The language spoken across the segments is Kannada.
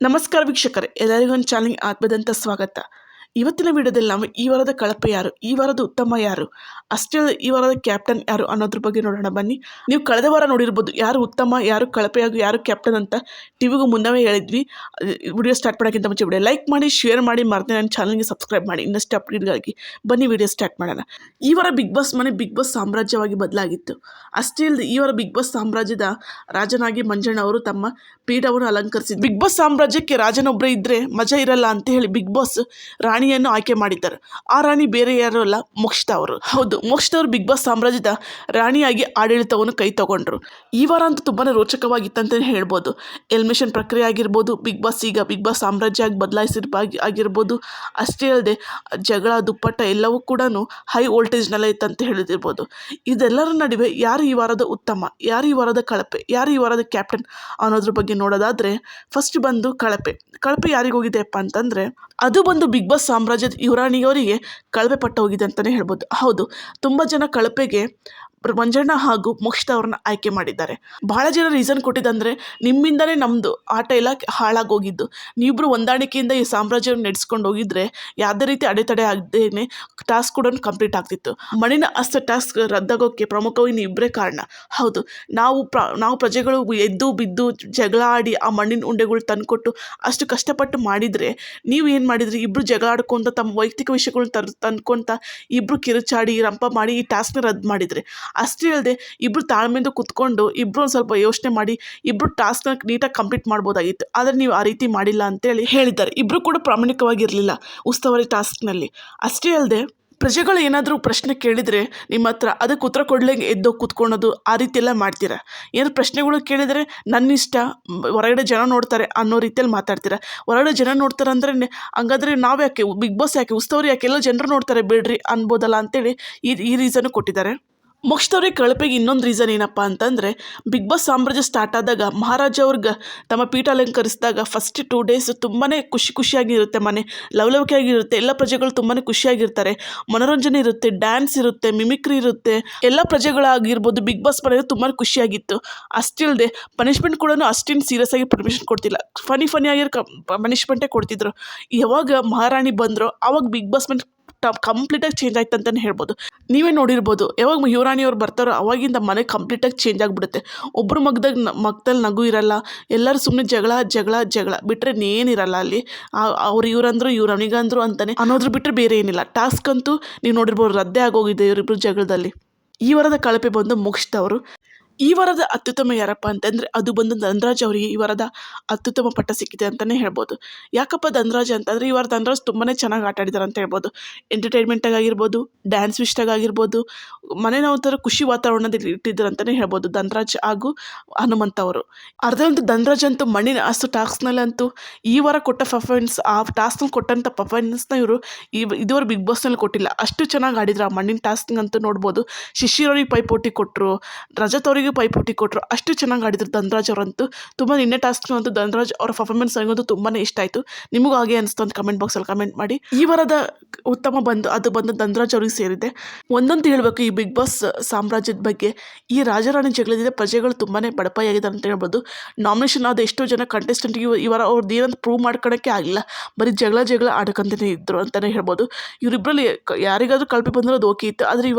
ನಮಸ್ಕಾರ ವೀಕ್ಷಕರೇ, ಎಲ್ಲರಿಗೂ ಒಂದು ಚಾನಲ್ಗೆ ಆತ್ಮದಂತ ಸ್ವಾಗತ. ಇವತ್ತಿನ ವಿಡಿಯೋದಲ್ಲಿ ನಾವು ಈ ವಾರದ ಕಳಪೆ ಯಾರು, ಈ ವಾರದ ಉತ್ತಮ ಯಾರು, ಅಷ್ಟೇ ಈ ವಾರದ ಕ್ಯಾಪ್ಟನ್ ಯಾರು ಅನ್ನೋದ್ರ ಬಗ್ಗೆ ನೋಡೋಣ ಬನ್ನಿ. ನೀವು ಕಳೆದ ವಾರ ನೋಡಿರ್ಬೋದು ಯಾರು ಉತ್ತಮ, ಯಾರು ಕಳಪೆ ಹಾಗೂ ಯಾರು ಕ್ಯಾಪ್ಟನ್ ಅಂತ ಟಿವಿಗೂ ಮುನ್ನವೇ ಹೇಳಿದ್ವಿ. ವಿಡಿಯೋ ಸ್ಟಾರ್ಟ್ ಮಾಡೋಕ್ಕಿಂತ ಮುಂಚೆ ವಿಡಿಯೋ ಲೈಕ್ ಮಾಡಿ, ಶೇರ್ ಮಾಡಿ, ಮರೆತು ನನ್ನ ಚಾನಲ್ಗೆ ಸಬ್ಸ್ಕ್ರೈಬ್ ಮಾಡಿ ಇನ್ನಷ್ಟು ಅಪ್ಡೇಟ್ಗಾಗಿ. ಬನ್ನಿ ವಿಡಿಯೋ ಸ್ಟಾರ್ಟ್ ಮಾಡೋಣ. ಈ ವಾರ ಬಿಗ್ ಬಾಸ್ ಮನೆ ಬಿಗ್ ಬಾಸ್ ಸಾಮ್ರಾಜ್ಯವಾಗಿ ಬದಲಾಗಿತ್ತು. ಅಷ್ಟೇ ಇಲ್ಲದೆ ಈ ವಾರ ಬಿಗ್ ಬಾಸ್ ಸಾಮ್ರಾಜ್ಯದ ರಾಜನಾಗಿ ಮಂಜಣ್ಣ ಅವರು ತಮ್ಮ ಪೀಠವನ್ನು ಅಲಂಕರಿಸಿದ್ರು. ಬಿಗ್ ಬಾಸ್ ಸಾಮ್ರಾಜ್ಯಕ್ಕೆ ರಾಜನೊಬ್ಬರೇ ಇದ್ದರೆ ಮಜಾ ಇರಲ್ಲ ಅಂತ ಹೇಳಿ ಬಿಗ್ ಬಾಸ್ ರಾಣಿಯನ್ನು ಆಯ್ಕೆ ಮಾಡಿದ್ದಾರೆ. ಆ ರಾಣಿ ಬೇರೆ ಯಾರು ಅಲ್ಲ, ಮೋಕ್ಷಿತಾ ಅವರು. ಹೌದು, ಮೋಕ್ಷಿತಾ ಅವರು ಬಿಗ್ ಬಾಸ್ ಸಾಮ್ರಾಜ್ಯದ ರಾಣಿಯಾಗಿ ಆಡಳಿತವನ್ನು ಕೈ ತಗೊಂಡ್ರು. ಈ ವಾರ ಅಂತೂ ತುಂಬಾ ರೋಚಕವಾಗಿತ್ತಂತಲೇ ಹೇಳ್ಬೋದು. ಎಲಿಮಿನೇಷನ್ ಪ್ರಕ್ರಿಯೆ ಆಗಿರ್ಬೋದು, ಬಿಗ್ ಬಾಸ್ ಈಗ ಬಿಗ್ ಬಾಸ್ ಸಾಮ್ರಾಜ್ಯ ಆಗಿ ಆಗಿರ್ಬೋದು. ಅಷ್ಟೇ ಅಲ್ಲದೆ ಜಗಳ, ದುಪ್ಪಟ್ಟ ಎಲ್ಲವೂ ಕೂಡ ಹೈ ವೋಲ್ಟೇಜ್ನಲ್ಲೇ ಇತ್ತಂತ ಹೇಳಿದಿರ್ಬೋದು. ಇದೆಲ್ಲರ ನಡುವೆ ಯಾರು ಈ ವಾರದ ಉತ್ತಮ, ಯಾರು ಈ ವಾರದ ಕಳಪೆ, ಯಾರು ಈ ವಾರದ ಕ್ಯಾಪ್ಟನ್ ಅನ್ನೋದ್ರ ಬಗ್ಗೆ ನೋಡೋದಾದರೆ ಫಸ್ಟ್ ಬಂದು ಕಳಪೆ ಯಾರಿಗೆ ಹೋಗಿದೆಯಪ್ಪ ಅಂತಂದರೆ ಅದು ಬಂದು ಬಿಗ್ ಬಾಸ್ ಸಾಮ್ರಾಜ್ಯದ ಯುವರಾಣಿಯವರಿಗೆ ಕಳಪೆ ಪಟ್ಟ ಹೋಗಿದೆ ಅಂತಲೇ ಹೇಳ್ಬೋದು. ಹೌದು, ತುಂಬ ಜನ ಕಳಪೆಗೆ ಮಂಜಣ್ಣ ಹಾಗೂ ಮೋಕ್ಷಿತಾ ಅವ್ರನ್ನ ಆಯ್ಕೆ ಮಾಡಿದ್ದಾರೆ. ಬಹಳ ಜನ ರೀಸನ್ ಕೊಟ್ಟಿದ್ದಂದರೆ ನಿಮ್ಮಿಂದಲೇ ನಮ್ಮದು ಆಟ ಎಲ್ಲ ಹಾಳಾಗೋಗಿದ್ದು, ನೀವಿಬ್ಬರು ಹೊಂದಾಣಿಕೆಯಿಂದ ಈ ಸಾಮ್ರಾಜ್ಯವನ್ನು ನಡೆಸ್ಕೊಂಡು ಹೋಗಿದ್ರೆ ಯಾವುದೇ ರೀತಿ ಅಡೆತಡೆ ಆಗದೇನೆ ಟಾಸ್ಕ್ ಕೂಡ ಕಂಪ್ಲೀಟ್ ಆಗ್ತಿತ್ತು. ಮಣ್ಣಿನ ಅಸ್ತ ಟಾಸ್ಕ್ ರದ್ದಾಗೋಕ್ಕೆ ಪ್ರಮುಖವಾಗಿ ನೀವಿಬ್ಬರೇ ಕಾರಣ. ಹೌದು, ನಾವು ಪ್ರಜೆಗಳು ಎದ್ದು ಬಿದ್ದು ಜಗಳ ಆಡಿ ಆ ಮಣ್ಣಿನ ಉಂಡೆಗಳು ತಂದುಕೊಟ್ಟು ಅಷ್ಟು ಕಷ್ಟಪಟ್ಟು ಮಾಡಿದರೆ ನೀವು ಏನು ಮಾಡಿದ್ರಿ, ಇಬ್ಬರು ಜಗಳ ಆಡ್ಕೊತ ತಮ್ಮ ವೈಯಕ್ತಿಕ ವಿಷಯಗಳನ್ನ ತಂದ್ಕೊತ ಇಬ್ಬರು ಕಿರುಚಾಡಿ ರಂಪ ಮಾಡಿ ಈ ಟಾಸ್ಕ್ನ ರದ್ದು ಮಾಡಿದರೆ. ಅಷ್ಟೇ ಅಲ್ಲದೆ ಇಬ್ಬರು ತಾಳ್ಮೆಯಿಂದ ಕುತ್ಕೊಂಡು ಇಬ್ಬರು ಒಂದು ಸ್ವಲ್ಪ ಯೋಚನೆ ಮಾಡಿ ಇಬ್ಬರು ಟಾಸ್ಕ್ನ ನೀಟಾಗಿ ಕಂಪ್ಲೀಟ್ ಮಾಡ್ಬೋದಾಗಿತ್ತು. ಆದರೆ ನೀವು ಆ ರೀತಿ ಮಾಡಿಲ್ಲ ಅಂತೇಳಿ ಹೇಳಿದ್ದಾರೆ. ಇಬ್ಬರು ಕೂಡ ಪ್ರಾಮಾಣಿಕವಾಗಿರಲಿಲ್ಲ ಉಸ್ತುವಾರಿ ಟಾಸ್ಕ್ನಲ್ಲಿ. ಅಷ್ಟೇ ಅಲ್ಲದೆ ಪ್ರಜೆಗಳು ಏನಾದರೂ ಪ್ರಶ್ನೆ ಕೇಳಿದರೆ ನಿಮ್ಮ ಹತ್ರ ಅದಕ್ಕೆ ಉತ್ತರ ಕೊಡ್ಲಿಕ್ಕೆ ಎದ್ದೋಗಿ ಕೂತ್ಕೊಳ್ಳೋದು, ಆ ರೀತಿ ಎಲ್ಲ ಮಾಡ್ತೀರಾ. ಏನಾದ್ರು ಪ್ರಶ್ನೆಗಳು ಕೇಳಿದರೆ ನನ್ನ ಇಷ್ಟ, ಹೊರಗಡೆ ಜನ ನೋಡ್ತಾರೆ ಅನ್ನೋ ರೀತಿಯಲ್ಲಿ ಮಾತಾಡ್ತೀರಾ. ಹೊರಗಡೆ ಜನ ನೋಡ್ತಾರೆ ಅಂದರೆ ಹಂಗಾದ್ರೆ ನಾವು ಯಾಕೆ ಬಿಗ್ ಬಾಸ್ ಯಾಕೆ ಉಸ್ತುವಾರಿ ಯಾಕೆ ಎಲ್ಲ ಜನರು ನೋಡ್ತಾರೆ ಬಿಡ್ರಿ ಅನ್ಬೋದಲ್ಲ ಅಂತೇಳಿ ಈ ರೀಸನ್ನು ಕೊಟ್ಟಿದ್ದಾರೆ. ಮೋಕ್ಷಿತವ್ರಿಗೆ ಕಳಪೆಗೆ ಇನ್ನೊಂದು ರೀಸನ್ ಏನಪ್ಪ ಅಂತಂದರೆ ಬಿಗ್ ಬಾಸ್ ಸಾಮ್ರಾಜ್ಯ ಸ್ಟಾರ್ಟ್ ಆದಾಗ ಮಹಾರಾಜ ಅವ್ರಿಗೆ ತಮ್ಮ ಪೀಠ ಅಲಂಕರಿಸಿದಾಗ ಫಸ್ಟ್ 2 days ತುಂಬಾ ಖುಷಿಯಾಗಿರುತ್ತೆ, ಮನೆ ಲವಲವಿಕೆಯಾಗಿರುತ್ತೆ, ಎಲ್ಲ ಪ್ರಜೆಗಳು ತುಂಬಾ ಖುಷಿಯಾಗಿರ್ತಾರೆ, ಮನೋರಂಜನೆ ಇರುತ್ತೆ, ಡ್ಯಾನ್ಸ್ ಇರುತ್ತೆ, ಮಿಮಿಕ್ರಿ ಇರುತ್ತೆ, ಎಲ್ಲ ಪ್ರಜೆಗಳಾಗಿರ್ಬೋದು. ಬಿಗ್ ಬಾಸ್ ಮನೆಯದು ತುಂಬಾ ಖುಷಿಯಾಗಿತ್ತು. ಅಷ್ಟಿಲ್ಲದೆ ಪನಿಷ್ಮೆಂಟ್ ಕೂಡ ಅಷ್ಟೇನು ಸೀರಿಯಸ್ ಆಗಿ ಪರ್ಮಿಷನ್ ಕೊಡ್ತಿಲ್ಲ, ಫನಿಯಾಗಿರೋ ಪನಿಷ್ಮೆಂಟೇ ಕೊಡ್ತಿದ್ರು. ಯಾವಾಗ ಮಹಾರಾಣಿ ಬಂದರೋ ಆವಾಗ ಬಿಗ್ ಬಾಸ್ ಮನೆ ಕಂಪ್ಲೀಟಾಗಿ ಚೇಂಜ್ ಆಯ್ತು ಅಂತಲೇ ಹೇಳ್ಬೋದು. ನೀವೇ ನೋಡಿರ್ಬೋದು, ಯಾವಾಗ ಯುವರಾಣಿಯವ್ರು ಬರ್ತಾರೋ ಅವಾಗಿಂದ ಮನೆ ಕಂಪ್ಲೀಟಾಗಿ ಚೇಂಜ್ ಆಗಿಬಿಡುತ್ತೆ. ಒಬ್ಬರು ಮಗದಲ್ಲಿ ನಗು ಇರಲ್ಲ, ಎಲ್ಲರೂ ಸುಮ್ಮನೆ ಜಗಳ ಬಿಟ್ಟರೆ ಏನಿರಲ್ಲ ಅಲ್ಲಿ. ಅವ್ರು ಇವ್ರಂದ್ರು ಇವ್ರು ಅವನಿಗಂದ್ರು ಅಂತಾನೆ ಅನ್ನೋದ್ರ ಬಿಟ್ಟರೆ ಬೇರೆ ಏನಿಲ್ಲ. ಟಾಸ್ಕ್ ಅಂತೂ ನೀವು ನೋಡಿರ್ಬೋದು ರದ್ದೇ ಆಗೋಗಿದೆ ಇವರಿಬ್ಬರು ಜಗಳದಲ್ಲಿ. ಈ ವಾರದ ಕಳಪೆ ಬಂದು ಮೋಕ್ಷಿತಾ ಅವರು. ಈ ವಾರದ ಅತ್ಯುತ್ತಮ ಯಾರಪ್ಪ ಅಂತಂದರೆ ಅದು ಬಂದು ಧನರಾಜ್ ಅವರಿಗೆ ಈ ವಾರದ ಅತ್ಯುತ್ತಮ ಪಟ್ಟ ಸಿಕ್ಕಿದೆ ಅಂತಲೇ ಹೇಳ್ಬೋದು. ಯಾಕಪ್ಪ ಧನರಾಜ್ ಅಂತಂದರೆ ಈ ವಾರ ಧನರಾಜ್ ತುಂಬಾ ಚೆನ್ನಾಗಿ ಆಟ ಆಡಿದ್ದಾರೆ ಅಂತ ಹೇಳ್ಬೋದು. ಎಂಟರ್ಟೈನ್ಮೆಂಟಾಗಿರ್ಬೋದು, ಡ್ಯಾನ್ಸ್ ವಿಷ್ಟಾಗಿರ್ಬೋದು, ಮನೇನ ಒಂಥರ ಖುಷಿ ವಾತಾವರಣದಲ್ಲಿ ಇಟ್ಟಿದ್ದಾರೆ ಅಂತಲೇ ಹೇಳ್ಬೋದು ಧನರಾಜ್ ಹಾಗೂ ಹನುಮಂತ ಅವರು. ಅರ್ಧಂತೂ ಧನರಾಜ್ ಅಂತೂ ಮಣ್ಣಿನ ಅಷ್ಟು ಟಾಸ್ಕ್ನಲ್ಲಂತೂ ಈ ವಾರ ಕೊಟ್ಟ ಪರ್ಫಾರ್ಮೆನ್ಸ್, ಆ ಟಾಸ್ಕ್ನಲ್ಲಿ ಕೊಟ್ಟಂಥ ಪರ್ಫಾರ್ಮೆನ್ಸ್ನ ಇವರು ಇದುವರೆಗೆ ಬಿಗ್ ಬಾಸ್ನಲ್ಲಿ ಕೊಟ್ಟಿಲ್ಲ. ಅಷ್ಟು ಚೆನ್ನಾಗಿ ಆಡಿದ್ರು ಆ ಮಣ್ಣಿನ ಟಾಸ್ಕ್ನಂತೂ ನೋಡ್ಬೋದು. ಶಿಶಿರವ್ರಿಗೆ ಪೈಪೋಟಿ ಕೊಟ್ಟರು, ರಜತ್ ಅವರಿಗೆ ಪೈಪೋಟಿ ಕೊಟ್ಟರು, ಅಷ್ಟು ಚೆನ್ನಾಗಿ ಆಡಿದ್ರು ಧನರಾಜ್ ಅವರಂತೂ. ತುಂಬ ನಿನ್ನೆ ಟಾಸ್ಕ್ನ ಅಂತೂ ಧನರಾಜ್ ಅವರ ಪರ್ಫಾರ್ಮೆನ್ಸ್ ನನಗಂತೂ ತುಂಬಾ ಇಷ್ಟ ಆಯಿತು. ನಿಮಗೂ ಹಾಗೆ ಅನಿಸ್ತು ಅಂತ ಕಮೆಂಟ್ ಬಾಕ್ಸಲ್ಲಿ ಕಮೆಂಟ್ ಮಾಡಿ. ಈ ವಾರದ ಉತ್ತಮ ಅದು ಬಂದು ಧನರಾಜ್ ಅವ್ರಿಗೆ ಸೇರಿದೆ. ಒಂದಂತೂ ಹೇಳಬೇಕು ಈ ಬಿಗ್ ಬಾಸ್ ಸಾಮ್ರಾಜ್ಯದ ಬಗ್ಗೆ, ಈ ರಾಜರಾಣಿ ಜಗಳದಿಂದ ಪ್ರಜೆಗಳು ತುಂಬಾ ಬಡಪಾಯಿಯಾಗಿದ್ದಾರೆ ಅಂತ ಹೇಳ್ಬೋದು. ನಾಮಿನೇಷನ್ ಆದ ಎಷ್ಟೋ ಜನ ಕಂಟೆಸ್ಟೆಂಟ್ಗೆ ಈ ವಾರ ಅವ್ರದ್ದು ಏನಂತ ಪ್ರೂವ್ ಮಾಡ್ಕೊಳಕ್ಕೆ ಆಗಿಲ್ಲ, ಬರೀ ಜಗಳ ಆಡ್ಕೊಂತಲೇ ಇದ್ದರು ಅಂತಲೇ ಹೇಳ್ಬೋದು. ಇವರಿಬ್ಬರಲ್ಲಿ ಯಾರಿಗಾದ್ರೂ ಕಳಪೆ ಬಂದರೂ ಅದು ಓಕೆ ಇತ್ತು. ಆದರೆ ಈ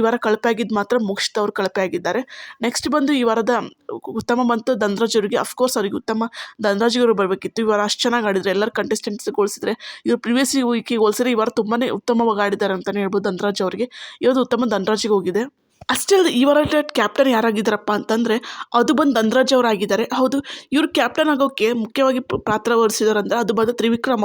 ವಾರ ಕಳಪೆ ಆಗಿದ್ದು ಮಾತ್ರ ಮೋಕ್ಷಿತಾ ಅವರು ಕಳಪೆ ಆಗಿದ್ದಾರೆ. ನೆಕ್ಸ್ಟ್ ಬಂದು ಈ ವಾರದ ಉತ್ತಮ ಬಂತು ಧನರಾಜ್ ಅವರಿಗೆ. ಅಫ್ಕೋರ್ಸ್ ಅವರಿಗೆ ಉತ್ತಮ ಧನರಾಜ್ ಅವರು ಬರಬೇಕಿತ್ತು. ಈ ವಾರ ಅಷ್ಟು ಚೆನ್ನಾಗಿ ಆಡಿದರೆ ಎಲ್ಲರೂ ಕಂಟೆಸ್ಟೆಂಟ್ಸ್ ಹೋಲಿಸಿದ್ರೆ, ಇವರು ಪ್ರಿವಿಯಸ್ ವೀಕಿಗೆ ಹೋಲಿಸಿದ್ರೆ ಈ ವಾರ ತುಂಬಾ ಉತ್ತಮವಾಗಿ ಆಡಿದ್ದಾರೆ ಅಂತಲೇ ಹೇಳ್ಬೋದು ಧನರಾಜ್ ಅವರಿಗೆ. ಇವತ್ತು ಉತ್ತಮ ಧನರಾಜಿಗೆ ಹೋಗಿದೆ. ಅಷ್ಟೇ ಅಲ್ಲದೆ ಈ ವಾರ ಕ್ಯಾಪ್ಟನ್ ಯಾರಾಗಿದ್ದಾರಪ್ಪ ಅಂತಂದರೆ ಅದು ಬಂದು ಧನರಾಜ್ ಅವರಾಗಿದ್ದಾರೆ. ಹೌದು, ಇವರು ಕ್ಯಾಪ್ಟನ್ ಆಗೋಕ್ಕೆ ಮುಖ್ಯವಾಗಿ ಪಾತ್ರ ವಹಿಸಿದ್ದಾರೆ ಅಂದರೆ ಅದು ಬಂದು ತ್ರಿವಿಕ್ರಮ್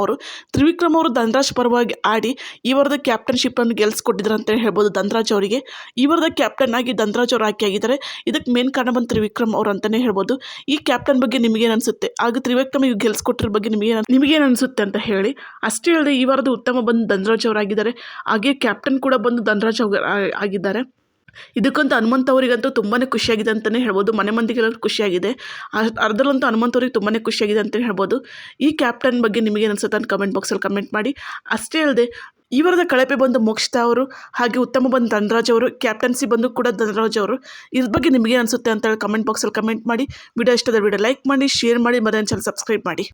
ಅವರು ಧನರಾಜ್ ಪರವಾಗಿ ಆಡಿ ಈ ವಾರದ ಕ್ಯಾಪ್ಟನ್ಶಿಪ್ಪನ್ನು ಗೆಲ್ಲಿಸ್ಕೊಟ್ಟಿದ್ದಾರೆ ಅಂತಲೇ ಹೇಳ್ಬೋದು ಧನರಾಜ್ ಅವರಿಗೆ. ಈ ವಾರದ ಕ್ಯಾಪ್ಟನ್ ಆಗಿ ಧನರಾಜ್ ಅವರು ಆಯ್ಕೆಯಾಗಿದ್ದಾರೆ. ಇದಕ್ಕೆ ಮೇನ್ ಕಾರಣ ಬಂದು ತ್ರಿವಿಕ್ರಮ್ ಅವರು ಅಂತಲೇ ಹೇಳ್ಬೋದು. ಈ ಕ್ಯಾಪ್ಟನ್ ಬಗ್ಗೆ ನಿಮಗೇನು ಅನಿಸುತ್ತೆ, ಹಾಗೂ ತ್ರಿವಿಕ್ರಮ್ ಇವು ಗೆಲ್ಲಿಸ್ಕೊಟ್ಟಿರೋ ಬಗ್ಗೆ ನಿಮಗೇನು ಅನಿಸುತ್ತೆ ಅಂತ ಹೇಳಿ. ಅಷ್ಟೇ ಅಲ್ಲದೆ ಈ ವಾರದ ಉತ್ತಮ ಬಂದು ಧನರಾಜ್ ಅವರಾಗಿದ್ದಾರೆ. ಹಾಗೆ ಕ್ಯಾಪ್ಟನ್ ಕೂಡ ಬಂದು ಧನರಾಜ್ ಆಗಿದ್ದಾರೆ. ಇದಕ್ಕಂತೂ ಹನುಮಂತ ಅವರಿಗಂತೂ ತುಂಬಾ ಖುಷಿಯಾಗಿದೆ ಅಂತಲೇ ಹೇಳ್ಬೋದು. ಮನೆ ಮಂದಿಗೆಲ್ಲ ಖುಷಿಯಾಗಿದೆ. ಅರ್ಧಲ್ಲಂತೂ ಹನುಮಂತ ಅವ್ರಿಗೆ ತುಂಬಾ ಖುಷಿಯಾಗಿದೆ ಅಂತಲೇ ಹೇಳ್ಬೋದು. ಈ ಕ್ಯಾಪ್ಟನ್ ಬಗ್ಗೆ ನಿಮಗೇನು ಅನಿಸುತ್ತೆ ಅಂತ ಕಮೆಂಟ್ ಬಾಕ್ಸಲ್ಲಿ ಕಮೆಂಟ್ ಮಾಡಿ. ಅಷ್ಟೇ ಅಲ್ಲದೆ ಈ ವಾರದ ಕಳಪೆ ಬಂದು ಮೋಕ್ಷಿತಾ ಅವರು, ಹಾಗೆ ಉತ್ತಮ ಬಂದು ಧನರಾಜ್ ಅವರು, ಕ್ಯಾಪ್ಟನ್ಸಿ ಬಂದು ಕೂಡ ಧನರಾಜ್ ಅವರು. ಇದ್ರ ಬಗ್ಗೆ ನಿಮಗೆ ಅನಿಸುತ್ತೆ ಅಂತ ಕಮೆಂಟ್ ಬಾಕ್ಸಲ್ಲಿ ಕಮೆಂಟ್ ಮಾಡಿ. ವಿಡಿಯೋ ಇಷ್ಟದ ವಿಡಿಯೋ ಲೈಕ್ ಮಾಡಿ, ಶೇರ್ ಮಾಡಿ, ಮತ್ತೆ ಚಾನಲ್ ಸಬ್ಸ್ಕ್ರೈಬ್ ಮಾಡಿ.